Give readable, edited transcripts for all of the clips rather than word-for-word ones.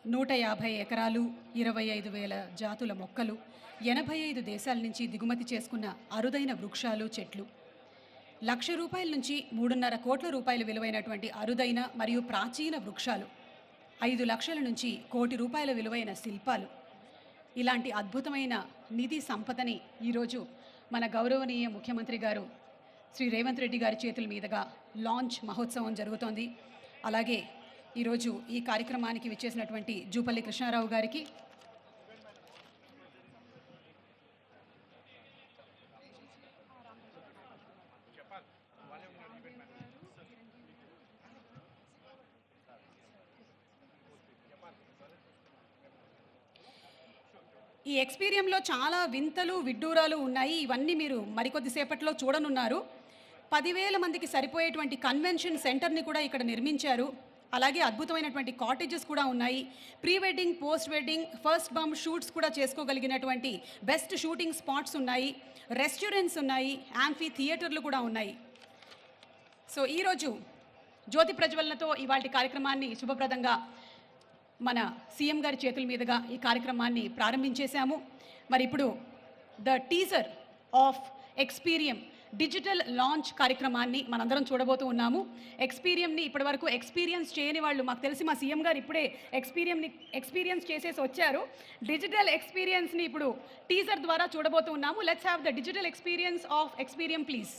150 ఎకరాలు, 25,000 జాతుల మొక్కలు, 85 దేశాల నుంచి దిగుమతి చేసుకున్న అరుదైన వృక్షాలు, చెట్లు, ₹1,00,000 నుంచి 3.5 కోట్ల రూపాయల విలువైనటువంటి అరుదైన మరియు ప్రాచీన వృక్షాలు, 5 లక్షల నుంచి ₹1 కోటి విలువైన శిల్పాలు, ఇలాంటి అద్భుతమైన నిధి సంపదని ఈరోజు మన గౌరవనీయ ముఖ్యమంత్రి గారు శ్రీ రేవంత్ రెడ్డి గారి చేతుల మీదుగా లాంచ్ మహోత్సవం జరుగుతోంది. అలాగే ఈరోజు ఈ కార్యక్రమానికి విచ్చేసినటువంటి జూపల్లి కృష్ణారావు గారికి, ఈ ఎక్స్పీరియంలో చాలా వింతలు విడ్డూరాలు ఉన్నాయి. ఇవన్నీ మీరు మరికొద్దిసేపట్లో చూడనున్నారు. 10,000 మందికి సరిపోయేటువంటి కన్వెన్షన్ సెంటర్ని కూడా ఇక్కడ నిర్మించారు. అలాగే అద్భుతమైనటువంటి కాటేజెస్ కూడా ఉన్నాయి. Pre wedding, post wedding, first bump shoots కూడా చేసుకోగలిగినటువంటి బెస్ట్ షూటింగ్ స్పాట్స్ ఉన్నాయి. రెస్టారెంట్స్ ఉన్నాయి. యాంఫీ థియేటర్లు కూడా ఉన్నాయి. సో ఈరోజు జ్యోతి ప్రజ్వలనతో ఇవాళ కార్యక్రమాన్ని శుభప్రదంగా మన సీఎం గారి చేతుల మీదుగా ఈ కార్యక్రమాన్ని ప్రారంభించేశాము. మరి ఇప్పుడు the teaser of Experium digital launch కార్యక్రమాన్ని మనందరం చూడబోతూ ఉన్నాము. ఎక్స్పీరియంని ఇప్పటివరకు ఎక్స్పీరియన్స్ చేయని వాళ్ళు, మాకు తెలిసి మా సీఎం గారు ఇప్పుడే ఎక్స్పీరియన్స్ చేసేసి వచ్చారు. డిజిటల్ ఎక్స్పీరియన్స్ని ఇప్పుడు టీజర్ ద్వారా చూడబోతూ ఉన్నాము. Let's have the digital experience of Experium please.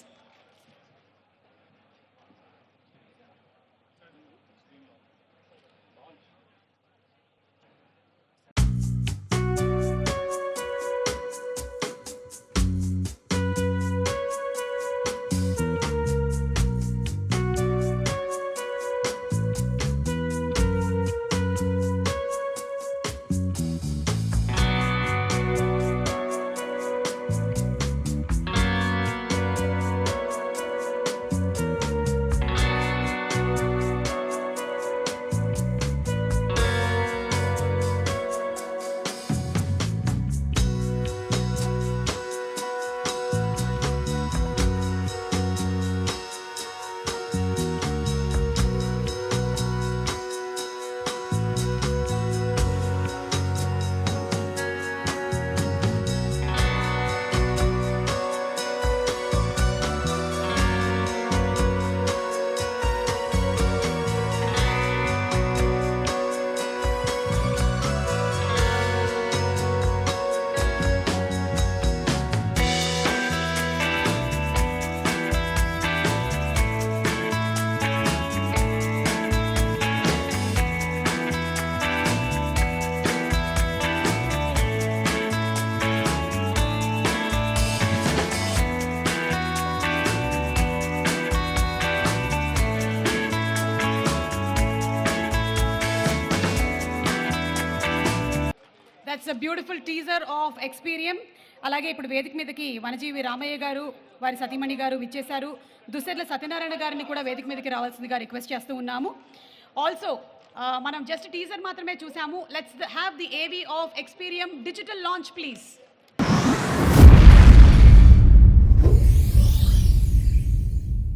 That's a beautiful teaser of Experium. అలాగే ఇప్పుడు వేదిక మీదకి వనజీవి రామయ్య గారు, వారి సతీమణి గారు విచ్చేశారు. దుస్సెర్ల సత్యనారాయణ గారిని కూడా వేదిక మీదకి రావాల్సిందిగా రిక్వెస్ట్ చేస్తూ ఉన్నాము. ఆల్సో మనం జస్ట్ టీజర్ మాత్రమే చూసాము. లెట్స్ హ్యావ్ ది ఏవీ of Experium digital launch please.